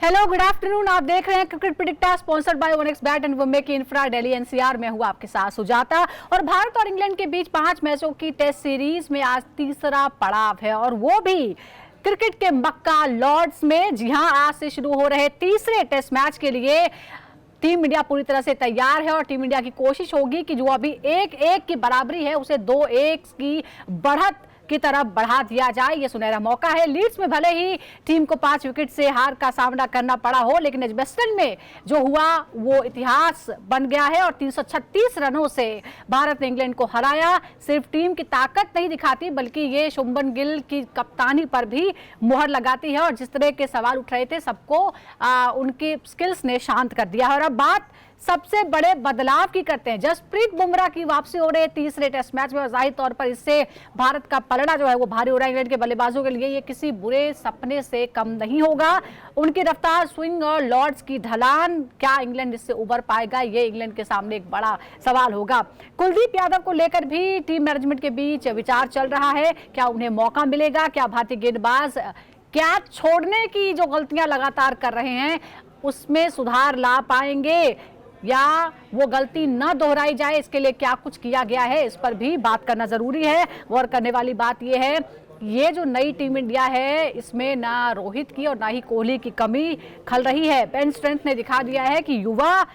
Hello good afternoon. आप देख रहे हैं क्रिकेट प्रेडिक्टर स्पॉन्सर्ड बाय ओनेक्स बैट एंड वुमेक इंफ्रा। दिल्ली एनसीआर में हुआ आपके साथ सुजाता। और भारत और इंग्लैंड के बीच 5 मैचों की टेस्ट सीरीज में आज तीसरा पड़ाव है और वो भी क्रिकेट के मक्का लॉर्ड्स में। जी हां, आज से शुरू हो रहे तीसरे टेस्ट मैच के लिए टीम इंडिया पूरी तरह से तैयार है और टीम इंडिया की कोशिश होगी कि जो अभी 1-1 की बराबरी है उसे 2-1 की बढ़त की तरफ बढ़ा दिया जाए। ये सुनहरा मौका है। लीड्स में भले ही टीम को 5 विकेट से हार का सामना करना पड़ा हो, लेकिन एजबेस्टन में जो हुआ वो इतिहास बन गया है और 336 रनों से भारत ने इंग्लैंड को हराया। सिर्फ टीम की ताकत नहीं दिखाती बल्कि ये शुभमन गिल की कप्तानी पर भी मुहर लगाती है और जिस तरह के सवाल उठ रहे थे सबको उनकी स्किल्स ने शांत कर दिया है। और अब बात सबसे बड़े बदलाव की करते हैं। जसप्रीत बुमराह की वापसी हो रही है तीसरे टेस्ट मैच में और जाहिर तौर पर इससे भारत का पलड़ा जो है वो भारी हो रहा है। इंग्लैंड के बल्लेबाजों के लिए ये किसी बुरे सपने से कम नहीं होगा। उनकी रफ्तार, स्विंग और लॉर्ड्स की ढलान, क्या इंग्लैंड इससे उबर पाएगा? ये इंग्लैंड के सामने एक बड़ा सवाल होगा। कुलदीप यादव को लेकर भी टीम मैनेजमेंट के बीच विचार चल रहा है। क्या उन्हें मौका मिलेगा? क्या भारतीय गेंदबाज कैच छोड़ने की जो गलतियां लगातार कर रहे हैं उसमें सुधार ला पाएंगे या वो गलती न दोहराई जाए? इसके लिए क्या कुछ किया गया है, इस पर भी बात करना जरूरी है। गौर करने वाली बात यह है, ये जो नई टीम इंडिया है इसमें ना रोहित की और ना ही कोहली की कमी खल रही है। बेंच स्ट्रेंथ ने दिखा दिया है कि युवा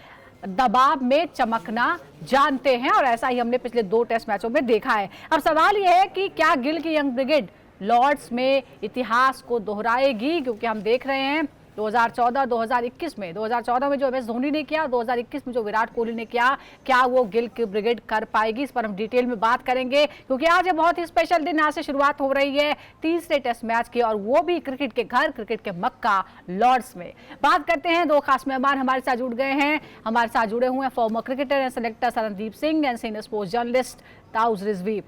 दबाव में चमकना जानते हैं और ऐसा ही हमने पिछले 2 टेस्ट मैचों में देखा है। अब सवाल यह है कि क्या गिल की यंग ब्रिगेड लॉर्ड्स में इतिहास को दोहराएगी? क्योंकि हम देख रहे हैं 2014-2021 में 2014 में जो MS धोनी ने किया, 2021 में जो विराट कोहली ने किया, क्या वो गिल की ब्रिगेड कर पाएगी? इस पर हम डिटेल में बात करेंगे क्योंकि आज ये बहुत ही स्पेशल दिन। आज से शुरुआत हो रही है तीसरे टेस्ट मैच की और वो भी क्रिकेट के घर, क्रिकेट के मक्का लॉर्ड्स में। बात करते हैं, 2 खास मेहमान हमारे साथ जुड़ गए हैं। हमारे साथ जुड़े हुए हैं former cricketer and selector Sarandeep Singh and senior sports journalist ताउज रिजवी।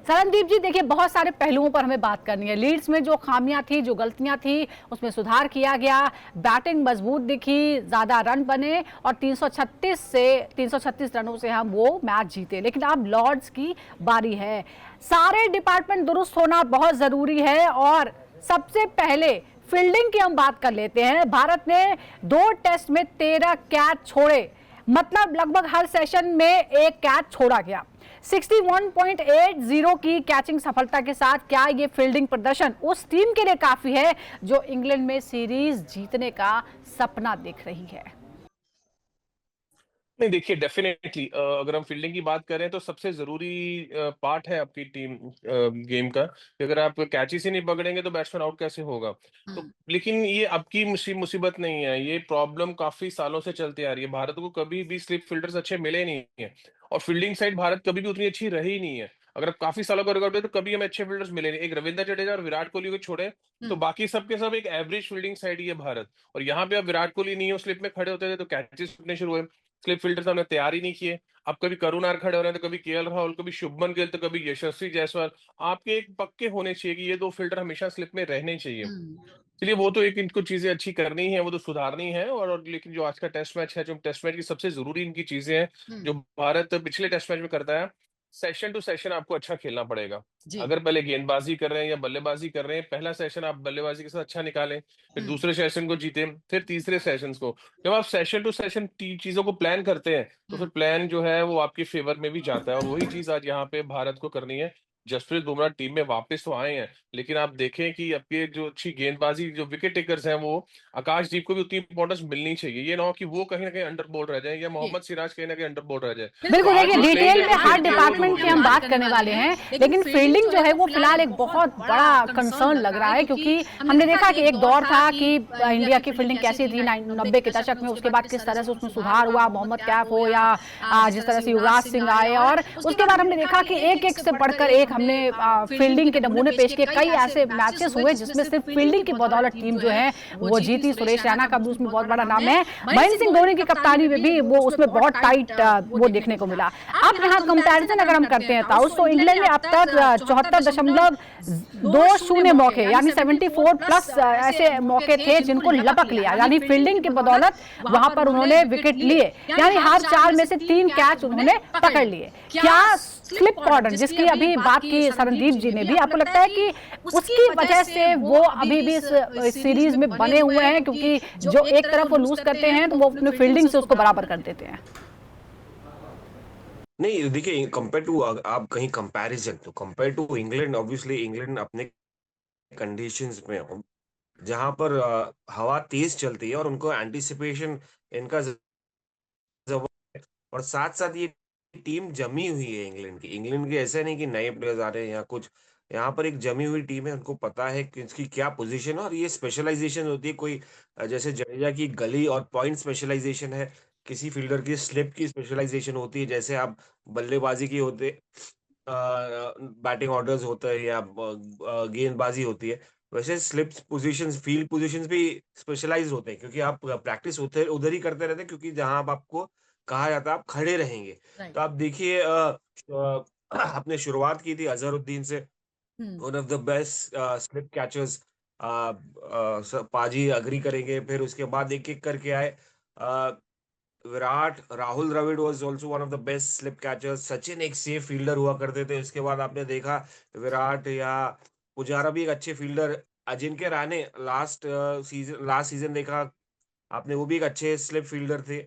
सरनदीप जी, देखिए बहुत सारे पहलुओं पर हमें बात करनी है। लीड्स में जो खामियां थी, जो गलतियां थी, उसमें सुधार किया गया। बैटिंग मजबूत दिखी, ज्यादा रन बने और 336 रनों से हम वो मैच जीते। लेकिन अब लॉर्ड्स की बारी है। सारे डिपार्टमेंट दुरुस्त होना बहुत जरूरी है और सबसे पहले फील्डिंग की हम बात कर लेते हैं। भारत ने 2 टेस्ट में 13 कैच छोड़े, मतलब लगभग हर सेशन में एक कैच छोड़ा गया। 61.80 की कैचिंग सफलता के साथ क्या ये फील्डिंग प्रदर्शन उस टीम के लिए काफी है जो इंग्लैंड में सीरीज जीतने का सपना देख रही है? नहीं, देखिए डेफिनेटली अगर हम फील्डिंग की बात करें तो सबसे जरूरी पार्ट है आपकी टीम गेम का कि अगर आप कैचेस ही नहीं पकड़ेंगे तो बैट्समैन आउट कैसे होगा। तो लेकिन ये अब की मुसीबत नहीं है, ये प्रॉब्लम काफी सालों से चलती आ रही है। भारत को कभी भी स्लिप फील्डर्स अच्छे मिले नहीं है और फील्डिंग साइड भारत कभी भी उतनी अच्छी रही नहीं है। अगर आप काफी सालों का रिकॉर्ड तो कभी हमें अच्छे फील्डर्स मिले नहीं। एक रविंद्र जडेजा और विराट कोहली को छोड़े तो बाकी सबके सब एक एवरेज फील्डिंग साइड ही है भारत। और यहाँ पे अब विराट कोहली नहीं हो, स्लिप में खड़े होते थे तो कैचेस छूटने शुरू हुए। स्लिप फील्डर्स हमने तैयार ही नहीं किए। अब कभी करुण आर खड़े हो रहे हैं तो कभी केएल राहुल, कभी शुभमन गिल तो कभी यशस्वी जायसवाल। आपके एक पक्के होने चाहिए कि ये 2 फील्डर हमेशा स्लिप में रहने चाहिए। चलिए वो तो एक इनको चीजें अच्छी करनी है, वो तो सुधारनी है। और लेकिन जो आज का टेस्ट मैच है, जो टेस्ट मैच की सबसे जरूरी इनकी चीजें हैं जो भारत पिछले टेस्ट मैच में करता है, सेशन टू सेशन आपको अच्छा खेलना पड़ेगा। अगर पहले गेंदबाजी कर रहे हैं या बल्लेबाजी कर रहे हैं, पहला सेशन आप बल्लेबाजी के साथ अच्छा निकालें, फिर दूसरे सेशन को जीते, फिर तीसरे सेशन को। जब आप सेशन टू सेशन चीजों को प्लान करते हैं तो फिर प्लान जो है वो आपके फेवर में भी जाता है। और वही चीज आज यहाँ पे भारत को करनी है। जसप्रीत बुमराह टीम में वापस तो आए हैं, लेकिन आप देखें कि आपके जो अच्छी गेंदबाजी, जो विकेट टेकर्स हैं, वो आकाशदीप को भी उतनी इंपॉर्टेंस मिलनी चाहिए। ये ना हो कि वो कहीं ना कहीं अंडर बॉल रह जाए या मोहम्मद सिराज कहीं ना कहीं अंडर बॉल रह जाए। बिल्कुल, देखिए डिटेल में हर डिपार्टमेंट की हम बात करने वाले हैं, लेकिन फील्डिंग जो है वो फिलहाल एक बहुत बड़ा कंसर्न लग रहा है क्योंकि हमने देखा कि एक दौर था कि इंडिया की फील्डिंग कैसी थी 90 के दशक में, उसके बाद किस तरह से उसमें सुधार हुआ। मोहम्मद कैफ हो या जिस तरह से युवराज सिंह आए और उसके बाद हमने देखा कि एक से बढ़कर एक हमने फील्डिंग के नमूने पेश किए। कई ऐसे मैचेस हुए जिसमें सिर्फ फील्डिंग की बदौलत टीम जो है वो जीती। सुरेश रैना का भी उसमें बहुत बड़ा नाम है। महेंद्र सिंह धोनी की कप्तानी में भी वो उसमें बहुत टाइट वो देखने को मिला। अब यहाँ कंपैरिजन अगर हम करते हैं तो इंग्लैंड में अब तक 74.20 मौके यानी 74+ ऐसे मौके थे जिनको लपक लिया, यानी फील्डिंग की बदौलत वहां पर उन्होंने विकेट लिए, यानी हर 4 में से 3 कैच उन्होंने पकड़ लिए। क्या फ्लिप कॉर्डर जिसकी अभी बात की शरणदीप जी ने भी, आपको लगता है कि उसकी वजह से वो अभी भी इस सीरीज में बने हुए हैं, क्योंकि जो एक तरफ वो लूज करते हैं तो वो अपने फील्डिंग से उसको बराबर कर देते हैं? नहीं देखिए, कंपेयर टू आप कहीं कंपैरिजन तो compare to England, obviously England अपने कंडीशंस में हो, जहां पर हवा तेज चलती है और उनको एंटिसिपेशन इनका और साथ-साथ ये टीम जमी हुई है इंग्लैंड की। इंग्लैंड के ऐसा नहीं कि नए प्लेयर्स आ रहे हैं या कुछ, यहाँ पर एक जमी हुई टीम है, उनको पता है कि इसकी क्या पोज़ीशन है और ये स्पेशलाइज़ेशन होती है कोई जैसे जडेजा की गली और पॉइंट स्पेशलाइज़ेशन है, किसी फील्डर की स्लिप की स्पेशलाइज़ेशन होती है, जैसे आप बल्लेबाज़ी की होते बैटिंग ऑर्डर्स होता है या गेंदबाज़ी होती है, वैसे स्लिप्स पोज़ीशंस, फील्ड पोज़ीशंस भी स्पेशलाइज़्ड होते हैं क्योंकि आप प्रैक्टिस होते उधर ही करते रहते हैं क्योंकि जहाँ अब आपको कहा जाता है आप खड़े रहेंगे। राइट। तो आप देखिए आपने शुरुआत की थी अज़हरुद्दीन से, hmm. One of the best slip catchers पाजी एग्री करेंगे, फिर उसके बाद एक-एक करके आए। Uh, Virat, Rahul Dravid was also one of the best slip catchers, Sachin एक सेफ फील्डर हुआ करते थे, उसके बाद आपने देखा विराट या पुजारा भी एक अच्छे fielder, Ajinkya Rahane last season देखा आपने, वो भी एक अच्छे स्लिप फील्डर थे।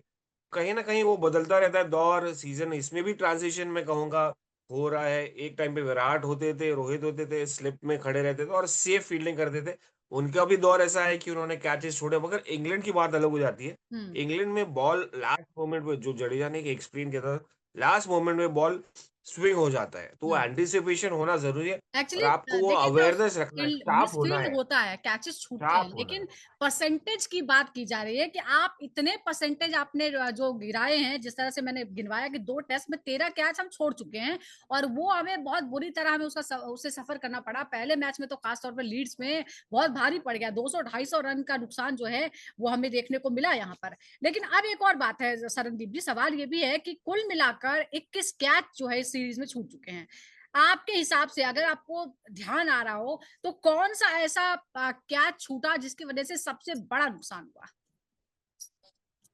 कहीं न कहीं वो बदलता रहता है दौर, सीज़न इसमें भी ट्रांज़िशन मैं कहूँगा हो रहा है। एक टाइम पे विराट होते थे, रोहित होते थे, स्लिप में खड़े रहते थे और सेफ फील्डिंग करते थे। उनका भी दौर ऐसा है कि उन्होंने कैचेज़ छोड़े, मगर इंग्लैंड की बात अलग हो जाती है। हम्म। इंग्लैंड में बॉल लास्ट मोमेंट में जो जडेजा ने एक्सप्लेन किया था, लास्ट मोमेंट में बॉल स्विंग हो जाता है, तो वो हम्म। एंटिसिपेशन होना ज़रूरी है और एक्चुअली आपको वो देखिए तो अवेयरनेस रखना है, शार्प होना मिसफील्ड है, होता है, कैचेस छूटते हैं, शार्प होना लेकिन है। परसेंटेज की बात की जा रही है कि आप इतने परसेंटेज आपने जो गिराए हैं, जिस तरह से मैंने गिनवाया कि 2 टेस्ट में 13 कैच हम छोड़ चुके हैं और वो हमें बहुत बुरी तरह हमें उससे सफर करना पड़ा। पहले मैच में तो खास तौर पे लीड्स में बहुत भारी पड़ गया, 200-250 रन का नुकसान जो है वो हमें देखने को मिला यहाँ पर। लेकिन अब एक और बात है शरणदीप जी, सवाल ये भी है कि कुल मिलाकर 21 कैच जो है इस सीरीज में छूट चुके हैं। आपके हिसाब से अगर आपको ध्यान आ रहा हो तो कौन सा ऐसा कैच छूटा जिसकी वजह से सबसे बड़ा नुकसान हुआ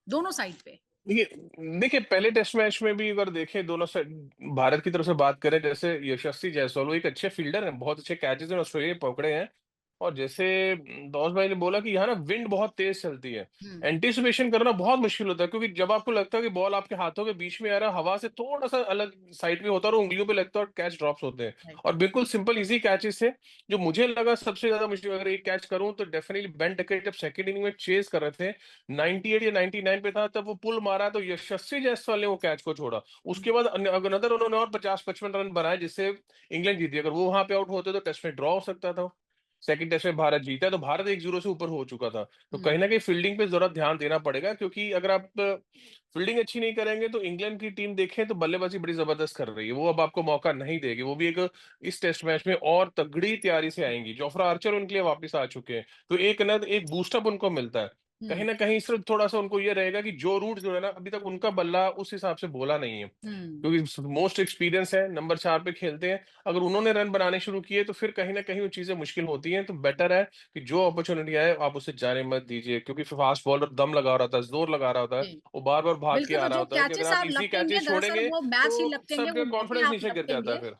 दोनों साइड पे? देखिए देखिए पहले टेस्ट मैच में भी अगर देखें दोनों साइड, भारत की तरफ से बात करें, जैसे यशस्वी जायसवाल वो एक अच्छे फील्डर हैं, बहुत अच्छे कैचेस हैं ऑस्ट्रेलिया के पकड़े हैं। और जैसे दोस्त भाई ने बोला कि यहाँ ना विंड बहुत तेज चलती है, हम्म। एंटिसिपेशन करना बहुत मुश्किल होता है, क्योंकि जब आपको लगता है कि बॉल आपके हाथों के बीच में आ रहा है, हवा से थोड़ा सा अलग साइड में होता है और उंगलियों पे लगता है और कैच ड्रॉप्स होते हैं। राइट। और बिल्कुल सिंपल इजी कैचेस थे। जो मुझे लगा सबसे ज्यादा मुश्किल, अगर एक कैच करूं तो डेफिनेटली बेन डकेट जब सेकंड इनिंग में चेज कर रहे थे, 98 या 99 पे था, तब वो पुल मारा तो यशस्वी जायसवाल ने वो कैच को छोड़ा। उसके बाद अनदर उन्होंने और 50-55 रन बनाए जिससे इंग्लैंड जीती। अगर वो वहां पे आउट होते तो टेस्ट में ड्रॉ हो सकता था। सेकंड टेस्ट में भारत जीता है, तो भारत 1-0 से ऊपर हो चुका था। तो हम्म। कहीं ना कहीं फील्डिंग पे जरा ध्यान देना पड़ेगा, क्योंकि अगर आप फील्डिंग अच्छी नहीं करेंगे तो इंग्लैंड की टीम देखें तो बल्लेबाजी बड़ी जबरदस्त कर रही है, वो अब आपको मौका नहीं देगी। वो भी एक इस टेस्ट मैच में और तगड़ी तैयारी से आएंगी। जोफ्रा आर्चर उनके लिए वापस आ चुके हैं, तो एक ना एक बूस्टअप उनको मिलता है। कहीं हम्म। ना कहीं सिर्फ थोड़ा सा उनको ये रहेगा कि जो रूट जो है ना, अभी तक उनका बल्ला उस हिसाब से बोला नहीं है, हम्म। क्योंकि मोस्ट एक्सपीरियंस है, नंबर 4 पे खेलते हैं। अगर उन्होंने रन बनाने शुरू किए तो फिर कहीं ना कहीं वो चीजें मुश्किल होती हैं। तो बेटर है कि जो अपॉर्चुनिटी आए आप उसे जाने मत दीजिए, क्योंकि फास्ट बॉलर दम लगा रहा होता है, जोर लगा रहा होता है, जी। वो बार बार भाग के बिल्कुल, आ तो रहा जो होता है कि अगर कैचेस आप आप इजी लपेंगे कैचेस दरअसल छोड़ेंगे वो मैच ही तो लपेंगे, वो सबका मैच ही कॉन्फिडेंस आप नीचे गिर जाता है लपेंगे। फिर।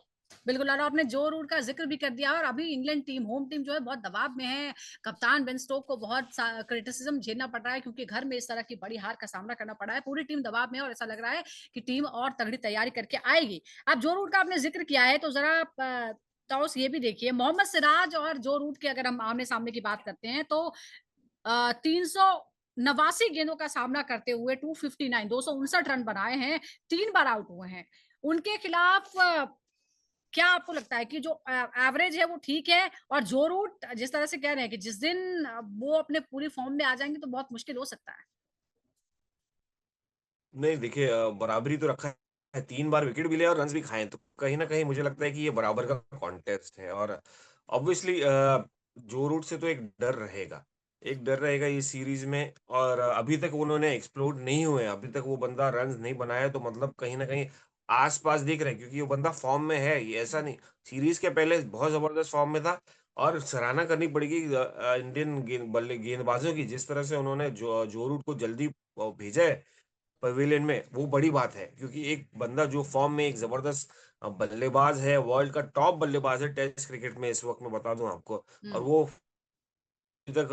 बिल्कुल, और आपने जो रूट का ज़िक्र भी कर दिया, और अभी इंग्लैंड टीम, होम टीम जो है बहुत दबाव में है। कप्तान बेन स्टोक को बहुत क्रिटिसिज्म झेलना पड़ रहा है क्योंकि घर में इस तरह की बड़ी हार का सामना करना पड़ा है। पूरी टीम दबाव में है और ऐसा लग रहा है कि टीम और तगड़ी तैयारी करके आएगी। अब जो रूट का आपने जिक्र किया है तो जरा तौस ये भी देखिए, मोहम्मद सिराज और जो रूट की अगर हम आमने सामने की बात करते हैं तो 389 गेंदों का सामना करते हुए 259 259 रन बनाए हैं, 3 बार आउट हुए हैं। उनके खिलाफ क्या आपको लगता है कि जो एवरेज है वो ठीक है? और जो रूट जिस तरह से कह रहे हैं कि जिस दिन वो अपने पूरी फॉर्म में आ जाएंगे तो बहुत मुश्किल हो सकता है। नहीं देखिए, बराबरी तो रखा है, 3 बार विकेट भी लिया और रन्स भी खाए हैं, तो कहीं न कहीं मुझे लगता है कि ये बराबर का कॉन्टेस्ट है और ऑब्वियसली जो रूट से तो एक डर रहेगा। एक डर रहेगा इस सीरीज़ में और अभी तक उन्होंने एक्सप्लोड नहीं हुए हैं, अभी तक वो बंदा रन्स नहीं बनाया है, तो मतलब कहीं न कहीं आस-पास दिख रहे हैं क्योंकि वो बंदा फ़ॉर्म में है, ये ऐसा नहीं सीरीज़ के पहले बहुत ज़बरदस्त फ़ॉर्म में था और सराहना करनी पड़ेगी इंडियन गेंदबाज़ों की, जिस तरह से उन्होंने जो रूट को जल्दी भेजा है। पवेलियन में, वो बड़ी बात है, क्योंकि एक बंदा जो फॉर्म में एक जबरदस्त बल्लेबाज है, वर्ल्ड का टॉप बल्लेबाज है टेस्ट क्रिकेट में इस वक्त, मैं बता दूं आपको, और वो अभी तक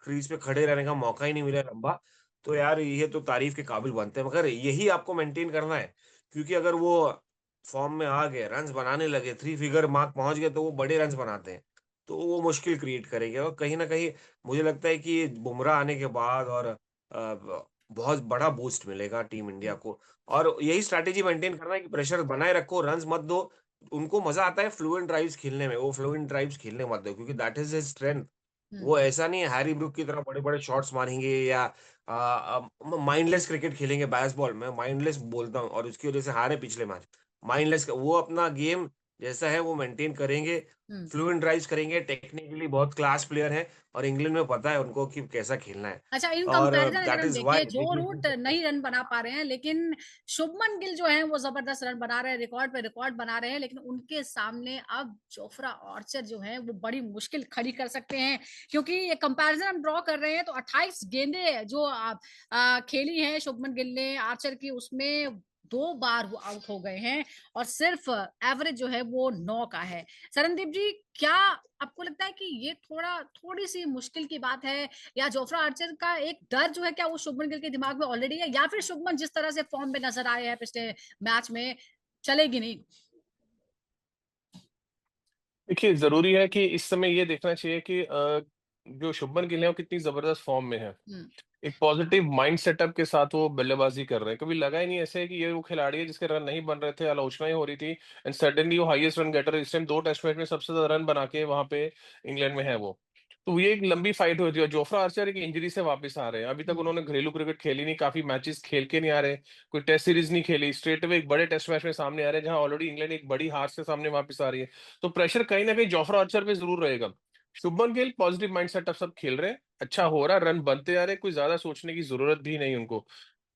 क्रीज पे खड़े रहने का मौका ही नहीं मिला लंबा, तो यार ये तो तारीफ के काबिल बनते हैं, मगर यही आपको मेंटेन करना है, क्योंकि अगर वो फॉर्म में आ गए, रन्स बनाने लगे, 3 फिगर मार्क पहुंच गए, तो वो बड़े रन्स बनाते हैं, तो वो मुश्किल क्रिएट करेंगे, और कहीं ना कहीं मुझे लगता है कि बुमराह आने के बाद और बहुत बड़ा बूस्ट मिलेगा टीम इंडिया को, और यही स्ट्रैटेजी मेंटेन करना है कि प्रेशर बनाए रखो, रन्स मत दो, उनको मजा आता है फ्लुएंट ड्राइव्स खेलने में, वो फ्लुएंट ड्राइव्स खेलने मत दो, क्योंकि दैट इज हिज स्ट्रेंथ। वो ऐसा नहीं है हैरी ब्रूक की तरह बड़े बड़े शॉट्स मारेंगे या माइंडलेस क्रिकेट खेलेंगे, बेसबॉल में माइंडलेस बोलता हूँ, और उसकी वजह से हारे पिछले मैच, माइंडलेस, वो अपना गेम जैसा है वो मेंटेन करेंगे, फ्लुएंट ड्राइव्स करेंगे, टेक्निकली बहुत क्लास प्लेयर है, और इंग्लैंड में पता है उनको कि कैसा खेलना है, अच्छा, इन और कंपैरिजन अगर दैट हम इज देखें, व्हाई जो रूट नहीं रन बना पा रहे हैं, लेकिन शुभमन गिल जो है वो जबरदस्त रन बना रहे हैं, रिकॉर्ड पे रिकॉर्ड बना रहे हैं, लेकिन उनके सामने अब जोफ्रा आर्चर जो है वो बड़ी मुश्किल खड़ी कर सकते हैं, क्योंकि ये कंपैरिजन हम ड्रॉ कर रहे हैं तो 28 गेंदें जो खेली हैं शुभमन गिल ने आर्चर की, उसमें 2 बार वो आउट हो गए हैं, और सिर्फ एवरेज जो है वो 9 का है। सरनदीप जी, क्या आपको लगता है कि ये थोड़ी सी मुश्किल की बात है, या जोफ्रा आर्चर का एक डर जो है क्या वो शुभमन गिल के दिमाग में ऑलरेडी है, या फिर शुभमन जिस तरह से फॉर्म में नजर आए हैं पिछले मैच में चलेगी नहीं? देखिए, जरूरी है कि इस समय ये देखना चाहिए कि जो शुभमन गिल है वो कितनी जबरदस्त फॉर्म में है। एक पॉजिटिव माइंड सेटअप के साथ वो बल्लेबाजी कर रहे हैं। कभी लगा ही नहीं ऐसे कि ये वो खिलाड़ी है जिसके रन नहीं बन रहे थे, आलोचनाएं हो रही थी, एंड सडनली वो हाईएस्ट रन गेटर, इस टाइम 2 टेस्ट मैच में सबसे ज्यादा रन बना के वहां पे इंग्लैंड में है वो। तो ये एक लंबी फाइट होती है। जोफ्रा आर्चर एक इंजरी से वापस आ रहे हैं, अभी तक उन्होंने घरेलू क्रिकेट खेली नहीं, काफी मैचेस खेल के नहीं आ रहे, कोई टेस्ट सीरीज नहीं खेली, स्ट्रेट अवे एक बड़े टेस्ट मैच में सामने आ रहे हैं जहां ऑलरेडी इंग्लैंड एक बड़ी हार से सामने वापस आ रही है। तो प्रेशर कहीं ना कहीं जोफ्रा आर्चर पे जरूर रहेगा। Shubman Gill positive mind setup, सब खेल रहे हैं, अच्छा हो रहा, रन बनते आ रहे, कोई ज्यादा सोचने की जरूरत भी नहीं उनको।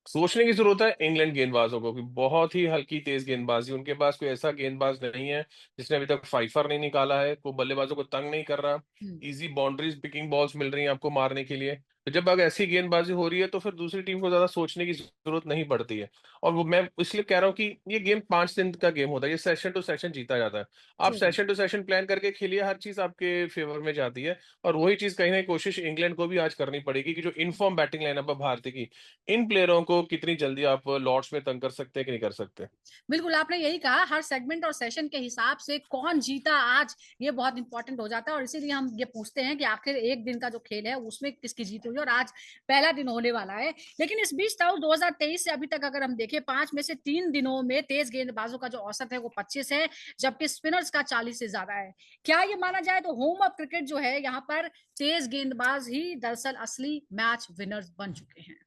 सोचने की जरूरत है इंग्लैंड गेंदबाजों को कि बहुत ही हल्की तेज गेंदबाजी, उनके पास कोई ऐसा गेंदबाज नहीं है जिसने अभी तक फाइफर नहीं निकाला है, कोई बल्लेबाजों को तंग नहीं कर रहा, इजी बाउंड्रीज पिकिंग बॉल्स मिल रही हैं आपको मारने के लिए। तो जब अगर ऐसी गेंदबाजी हो रही है तो फिर दूसरी टीम को ज्यादा सोचने की जरूरत नहीं पड़ती है। और वो मैं इसलिए कह रहा हूँ कि ये गेम 5 दिन का गेम होता है, ये सेशन टू सेशन जीता जाता है। आप सेशन टू सेशन प्लान करके खेलिए, हर चीज आपके फेवर में जाती है। और वही चीज कहीं ना कहीं कोशिश इंग्लैंड को भी आज करनी पड़ेगी कि जो इनफॉर्म बैटिंग लाइनअप है भारतीय की, इन प्लेयरों को कितनी जल्दी आप लॉर्ड्स में तंग कर सकते हैं कि नहीं कर सकते। बिल्कुल, आपने यही कहा, हर सेगमेंट और सेशन के हिसाब से कौन जीता आज, ये बहुत इंपॉर्टेंट हो जाता है, और इसीलिए हम ये पूछते हैं कि आखिर एक दिन का जो खेल है उसमें किसकी जीत हुई, और आज पहला दिन होने वाला है। लेकिन इस बीच 2023 से अभी तक अगर हम देखें, 5 में से 3 दिनों में तेज गेंदबाजों का जो औसत है वो 25 है, जबकि स्पिनर्स का 40 से ज्यादा है। क्या ये माना जाए तो होम ऑफ क्रिकेट जो है, यहाँ पर तेज गेंदबाज ही दरअसल असली मैच विनर्स बन चुके हैं?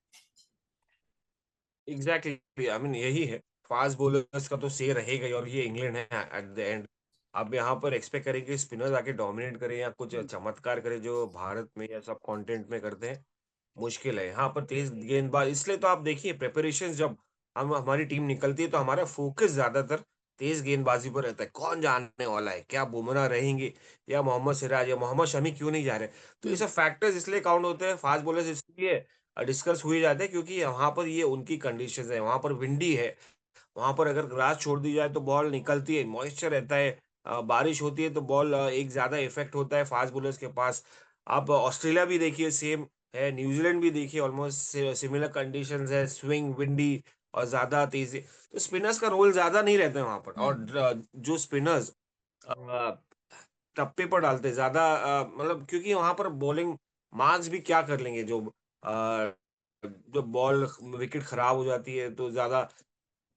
एग्जैक्टली, आई मीन यही है, फास्ट बॉलर्स का तो से रहेगा ही, और ये इंग्लैंड है एट द एंड। अब यहाँ पर एक्सपेक्ट करें कि स्पिनर्स आके डोमिनेट करें या कुछ चमत्कार करें जो भारत में या सब कॉन्टिनेंट में करते हैं, मुश्किल है। यहाँ पर तेज गेंदबाज, इसलिए तो आप देखिए प्रिपरेशन जब हम हमारी टीम निकलती है तो हमारा फोकस ज्यादातर तेज गेंदबाजी पर रहता है, कौन जाने वाला है, क्या बुमराह रहेंगे या मोहम्मद सिराज या मोहम्मद शमी क्यों नहीं जा रहे। तो ये सब फैक्टर्स इसलिए काउंट होते हैं, फास्ट बॉलर्स इसलिए डिस्कस हुए जाते हैं, क्योंकि वहां पर ये उनकी कंडीशंस है, वहां पर विंडी है, वहां पर अगर ग्रास छोड़ दी जाए तो बॉल निकलती है, मॉइस्चर रहता है, बारिश होती है तो बॉल एक ज्यादा इफेक्ट होता है फास्ट बॉलर्स के पास। आप ऑस्ट्रेलिया भी देखिए सेम है, न्यूजीलैंड भी देखिए ऑलमोस्ट सिमिलर कंडीशंस है, स्विंग विंडी और ज्यादा तेजी, तो स्पिनर्स का रोल ज्यादा नहीं रहता है वहां पर। और जो स्पिनर्स टप्पे पर डालते हैं ज्यादा, मतलब क्योंकि वहां पर बॉलिंग मार्क्स भी क्या कर लेंगे, जो बॉल विकेट खराब हो जाती है तो ज्यादा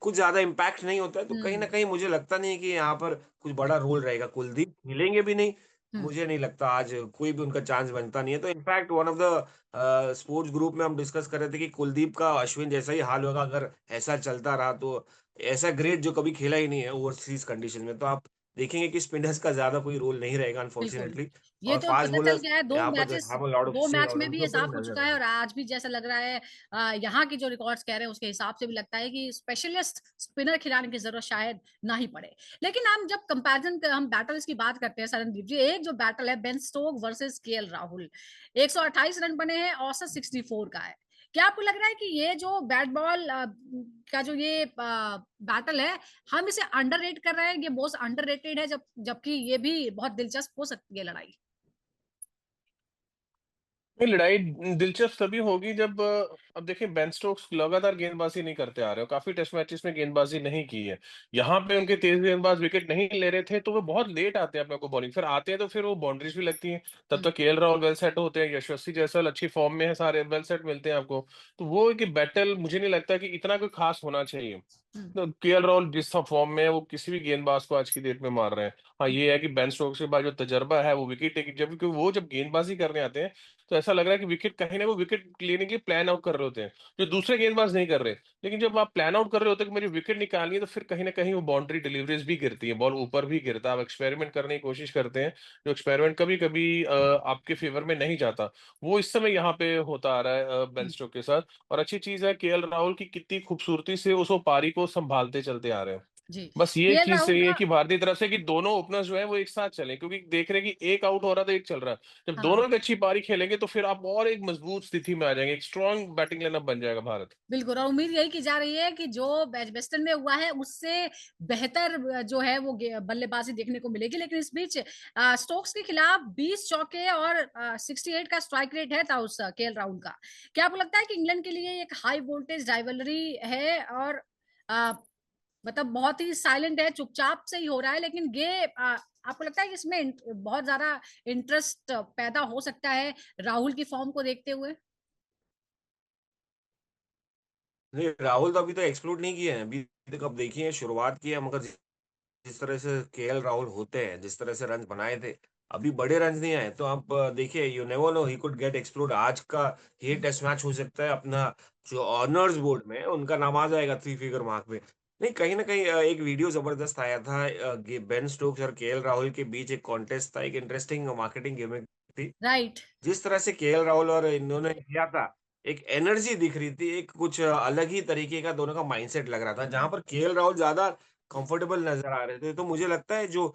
कुछ ज्यादा इम्पैक्ट नहीं होता है, तो कहीं ना कहीं मुझे लगता नहीं है कि यहाँ पर कुछ बड़ा रोल रहेगा, कुलदीप खेलेंगे भी नहीं, मुझे नहीं लगता आज कोई भी उनका चांस बनता नहीं है। तो in fact one of the sports group में हम डिस्कस कर रहे थे कि कुलदीप का अश्विन जैसा ही हाल होगा अगर ऐसा चलता रहा, तो ऐसा ग्रेट जो कभी खेला ही नहीं है ओवरसीज कंडीशन में, तो आप देखेंगे कि स्पिनर्स का ज्यादा कोई रोल नहीं रहेगा बिल्कुल, अनफॉर्चुनेटली। ये और तो फास्ट पता चल बॉलर्स गया है। यहाँ पर हैव अ लॉट ऑफ दो से, मैच और में भी उनके ये ऊपर साफ हो नजर चुका है, है। और आज भी जैसा लग रहा है, यहाँ की जो रिकॉर्ड्स कह रहे हैं उसके हिसाब से भी लगता है कि स्पेशलिस्ट स्पिनर खिलाने की जरूरत शायद ना ही पड़े। लेकिन हम जब कंपैरिजन हम बैटल्स की बात करते हैं सरनदीप जी, एक जो बैटल है Ben Stoke versus KL Rahul, 128 run बने हैं, औसत 64 का है। क्या आपको लग रहा है कि ये जो बैट बॉल का जो ये बैटल है, हम इसे अंडररेट कर रहे हैं, ये मोस्ट अंडररेटेड है, जबकि ये भी बहुत दिलचस्प हो सकती है लड़ाई? ये लड़ाई दिलचस्प तभी होगी जब अब देखिए बेन स्टोक्स लगातार गेंदबाजी नहीं करते आ रहे हो, काफी टेस्ट मैचेस में गेंदबाजी नहीं की है। यहाँ पे उनके तेज गेंदबाज विकेट नहीं ले रहे थे तो वो बहुत लेट आते हैं अपने को बॉलिंग, फिर आते हैं तो फिर वो बाउंड्रीज भी लगती हैं। तब तक केएल राहुल वेल सेट होते हैं, यशस्वी जायसवाल अच्छी फॉर्म में है, सारे वेल सेट मिलते हैं आपको। तो वो एक बैटल मुझे नहीं लगता कि इतना कोई खास होना चाहिए। हम्म। तो केएल राहुल जिस फॉर्म में है वो किसी भी गेंदबाज को आज की डेट में मार रहे हैं। हाँ ये है कि बेन स्टोक्स के पास जो तजर्बा है वो विकेट टेकिंग, जब क्योंकि वो जब गेंदबाजी करने आते हैं तो ऐसा लग रहा है कि विकेट कहीं ना वो विकेट लेने के प्लान आउट कर रहे होते हैं, जो दूसरे गेंदबाज नहीं कर रहे। लेकिन जब आप प्लान आउट कर रहे होते हैं कि मुझे विकेट निकालनी है तो फिर कहीं ना कहीं वो बाउंड्री डिलीवरीज भी गिरती है, बॉल ऊपर भी गिरता है, आप एक्सपेरिमेंट करने की कोशिश करते हैं, जो एक्सपेरिमेंट कभी कभी आपके फेवर में नहीं जाता। वो इस समय यहाँ पे होता आ रहा है बेन हम्म। स्टोक्स के साथ। और अच्छी चीज है केएल राहुल की कितनी खूबसूरती से उस वो पारी को संभालते चलते आ रहे हैं। जी। बस ये केएल चीज राहुल चाहिए का। कि भारतीय तरफ से कि दोनों ओपनर्स जो है वो एक साथ चलें, क्योंकि देख रहे हैं कि एक आउट हो रहा है तो एक चल रहा है। जब हाँ, दोनों एक अच्छी पारी खेलेंगे तो फिर आप और एक मजबूत स्थिति में आ जाएंगे, एक स्ट्रांग बैटिंग लाइनअप बन जाएगा भारत। बिल्कुल, और उम्मीद यही की जा रही है कि जो वेस्टर्न में हुआ है उससे बेहतर जो है वो बल्लेबाजी देखने को मिलेगी। लेकिन इस बीच स्टोक्स के खिलाफ 20 चौके और 68 का स्ट्राइक रेट है था उस केएल राहुल का। क्या आपको लगता है कि इंग्लैंड के लिए एक हाई वोल्टेज राइवलरी है, और अ, मतलब बहुत ही साइलेंट है, चुपचाप से ही हो रहा है, लेकिन ये आपको लगता है कि इसमें बहुत ज्यादा इंटरेस्ट पैदा हो सकता है राहुल की फॉर्म को देखते हुए? नहीं, राहुल तो अभी तो एक्सप्लोर नहीं किए हैं अभी तक। अब देखिए शुरुआत की है, मगर जिस तरह से केएल राहुल होते हैं, जिस तरह से रन बनाए थे, अभी बड़े रन नहीं आए। तो आप देखिए, you never know, he could get explode. आज का ये टेस्ट मैच हो सकता है अपना जो ऑनर्स बोर्ड में उनका नाम आ जाएगा 3 फिगर मार्क में। नहीं, कहीं ना कहीं एक वीडियो जबरदस्त आया था, बेन स्टोक्स और केएल राहुल के बीच एक कॉन्टेस्ट था, एक इंटरेस्टिंग मार्केटिंग गिमिक थी। राइट। जिस तरह से केएल राहुल और इन्होंने किया था, एक एनर्जी दिख रही थी, एक कुछ अलग ही तरीके का दोनों का माइंडसेट लग रहा था, जहां पर केएल राहुल ज्यादा कंफर्टेबल नजर आ रहे थे। तो मुझे लगता है जो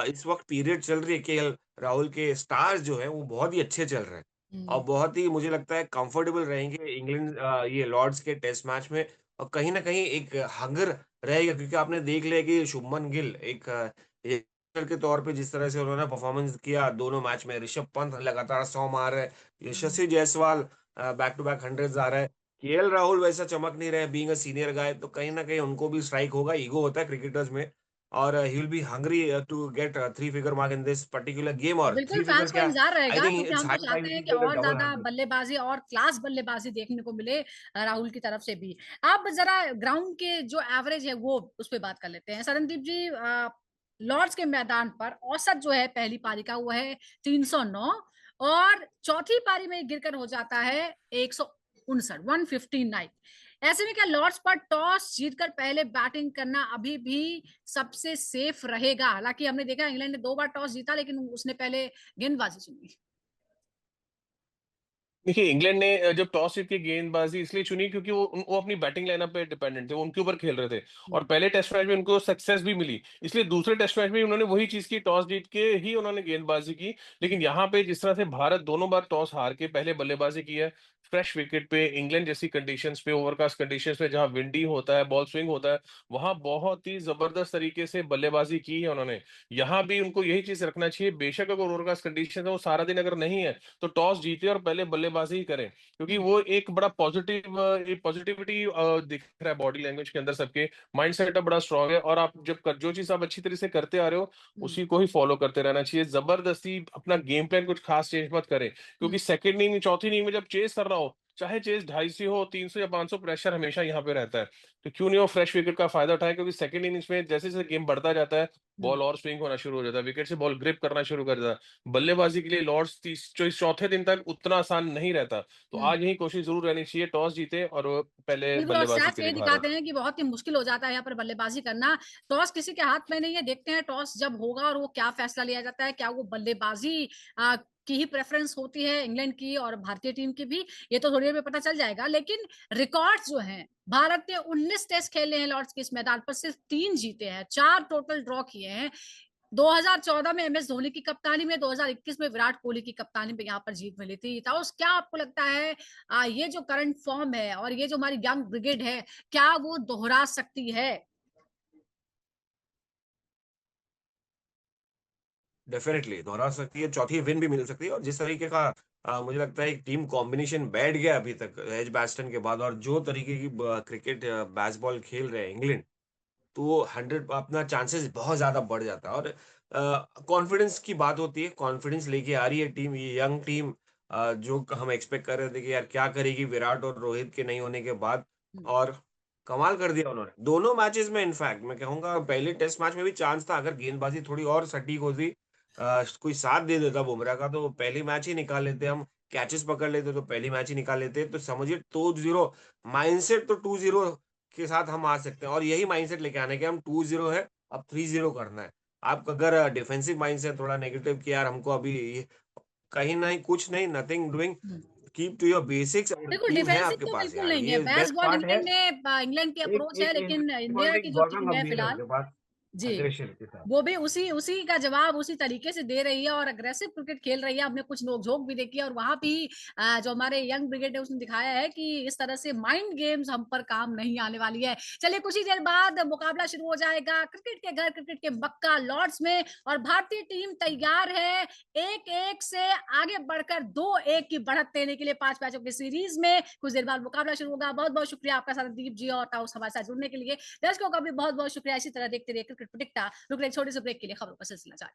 इस वक्त पीरियड चल रही है, केएल राहुल के स्टार्स जो है वो बहुत ही अच्छे चल रहे हैं और बहुत ही मुझे लगता है कंफर्टेबल रहेंगे इंग्लैंड ये लॉर्ड्स के टेस्ट मैच में। और कहीं ना कहीं एक हंगर रहेगा, क्योंकि आपने देख लिया कि शुभमन गिल एक के तौर पे जिस तरह से उन्होंने परफॉर्मेंस किया दोनों मैच में, ऋषभ पंत लगातार 100 मार रहे, Yashasvi Jaiswal back to back hundreds आ रहा है, केएल राहुल वैसा चमक नहीं रहे बीइंग अ सीनियर गाय। तो कहीं ना कहीं उनको भी स्ट्राइक होगा, ईगो होता है क्रिकेटर्स में, और he will be hungry to get 3 figure mark in this particular game. और बिल्कुल, 3 फिगर फैंस को क्या, इंतजार आई रहेगा, थिंक क्योंकि इट्स हम तो हाई टाइम चाहते ही हैं कि गेट अ और डबल ज्यादा 100। बल्लेबाजी और क्लास बल्लेबाजी देखने को मिले राहुल की तरफ से भी। आप जरा ग्राउंड के जो एवरेज है वो उस पर बात कर लेते हैं सरनदीप जी। लॉर्ड्स के मैदान पर औसत जो है पहली पारी का वो है 309, और चौथी पारी में गिरकर हो जाता है 159, 159। ऐसे में क्या लॉर्ड्स पर टॉस जीतकर पहले बैटिंग करना अभी भी सबसे सेफ रहेगा? हालांकि हमने देखा इंग्लैंड ने 2 बार टॉस जीता, लेकिन उसने पहले गेंदबाजी चुनी। देखिए इंग्लैंड ने जब टॉस जीत के गेंदबाजी इसलिए चुनी क्योंकि वो अपनी बैटिंग लाइनअप पे डिपेंडेंट थे, वो उनके ऊपर खेल रहे थे। और पहले टेस्ट मैच में उनको सक्सेस भी मिली, इसलिए दूसरे टेस्ट मैच में उन्होंने वही चीज की, टॉस जीत के ही उन्होंने गेंदबाजी की। लेकिन यहाँ पे जिस तरह से भारत दोनों बार टॉस हार के पहले बल्लेबाजी की है, फ्रेश विकेट पे, इंग्लैंड जैसी कंडीशंस पे, ओवरकास्ट कंडीशंस पे, जहां विंडी होता है, बॉल स्विंग होता है, वहां बहुत ही जबरदस्त तरीके से बल्लेबाजी की है उन्होंने। यहाँ भी उनको यही चीज रखना चाहिए, बेशक अगर ओवरकास्ट कंडीशन है वो सारा दिन अगर नहीं है तो टॉस जीते और पहले बल्लेबाजी ही करें, क्योंकि वो एक बड़ा पॉजिटिविटी दिख रहा है बॉडी लैंग्वेज के अंदर, सबके माइंड सेटअप बड़ा स्ट्रांग है। और आप जब जो चीज आप अच्छी तरह से करते आ रहे हो उसी को ही फॉलो करते रहना चाहिए, जबरदस्ती अपना गेम प्लान कुछ खास चेंज मत करें, क्योंकि सेकंड इनिंग चौथी इनिंग में जब चेस कर रहा हो, चाहे चेस 250 हो, 300 या 500, प्रेशर हमेशा यहाँ पे रहता है। तो क्यों नहीं हो फ्रेश विकेट का फायदा उठाए, क्योंकि सेकंड इनिंग्स में जैसे जैसे गेम बढ़ता जाता है बॉल और स्विंग होना शुरू हो जाता है, विकेट से बॉल ग्रिप करना शुरू कर देता है। बल्लेबाजी के लिए लॉर्ड्स चौथे दिन तक उतना आसान नहीं रहता। तो आज यही कोशिश जरूर रहनी चाहिए, टॉस जीते और वो पहले बिल्कुल, और बल्लेबाजी स्टैट्स करे ये दिखाते भारत। हैं कि बहुत ही मुश्किल हो जाता है यहाँ पर बल्लेबाजी करना। टॉस किसी के हाथ में नहीं है, देखते हैं टॉस जब होगा और वो क्या फैसला लिया जाता है। क्या वो बल्लेबाजी की ही प्रेफरेंस होती है इंग्लैंड की और भारतीय टीम की भी, ये तो थोड़ी देर में पता चल जाएगा। लेकिन रिकॉर्ड्स जो हैं, भारत ने 19 टेस्ट खेले हैं लॉर्ड्स के इस मैदान पर, सिर्फ 3 जीते हैं, 4 टोटल ड्रॉ किए हैं। 2014 में MS धोनी की कप्तानी में, 2021 में विराट कोहली की कप्तानी में यहाँ पर जीत मिली थी। ताउस, क्या आपको लगता है ये जो करंट फॉर्म है और ये जो हमारी यंग ब्रिगेड है, क्या वो दोहरा सकती है? डेफिनेटली दोहरा सकती है, चौथी विन भी मिल सकती है। और जिस तरीके का मुझे लगता है एक टीम कॉम्बिनेशन बैठ गया अभी तक एज बैस्टन के बाद, और जो तरीके की क्रिकेट बैसबॉल खेल रहे हैं इंग्लैंड, तो 100 अपना चांसेस बहुत ज्यादा बढ़ जाता है। और कॉन्फिडेंस की बात होती है, कॉन्फिडेंस लेके आ रही है टीम, ये यंग टीम, जो हम एक्सपेक्ट कर रहे थे कि यार क्या करेगी विराट और रोहित के नहीं होने के बाद, और कमाल कर दिया उन्होंने दोनों मैचेस में। इनफैक्ट मैं कहूंगा पहले टेस्ट मैच में भी चांस था, अगर गेंदबाजी थोड़ी और सटीक होती, कोई साथ दे देता बुमराह का, तो पहली मैच ही निकाल लेते हम। कैचेस पकड़ लेते तो पहली मैच ही निकाल लेते। तो समझिए 2-0 माइंडसेट, तो 2-0 के साथ हम आ सकते हैं, और यही माइंडसेट लेके आने के हम 2-0 है, अब 3-0 करना है। आप अगर डिफेंसिव माइंडसेट थोड़ा नेगेटिव कि यार हमको अभी कहीं नहीं, कुछ नहीं, nothing doing, keep to your basics, और बिल्कुल टीम है डिफेंसिव आपके तो पास बिल्कुल यार, नहीं है। ये बैस बेस्ट बॉल पार्ट है। इंग्लैंड की एक अप्रोच है, एक लेकिन इंडिया की एक जो गौतम टीम है गंभीर है फिलहाल, उनके पास, जी, अग्रेशन के साथ। वो भी उसी उसी का जवाब उसी तरीके से दे रही है और अग्रेसिव क्रिकेट खेल रही है। हमने कुछ नोकझोंक भी देखी है और वहां भी जो हमारे यंग ब्रिगेड है उसने दिखाया है कि इस तरह से माइंड गेम्स हम पर काम नहीं आने वाली है। चलिए कुछ ही देर बाद मुकाबला शुरू हो जाएगा क्रिकेट के घर, क्रिकेट के मक्का लॉर्ड्स में, और भारतीय टीम तैयार है 1-1 से आगे बढ़कर 2-1 की बढ़त देने के लिए 5 मैचों की सीरीज में। कुछ देर बाद मुकाबला शुरू होगा। बहुत बहुत शुक्रिया आपका साथ दीप जी और ताउस हमारे साथ जुड़ने के लिए। दर्शकों का भी बहुत बहुत शुक्रिया। इसी तरह देखते रहिए क्रिकेट प्रोडिक्टा। रुक रहे छोटे से ब्रेक के लिए, खबरों का सिलसिला जारी।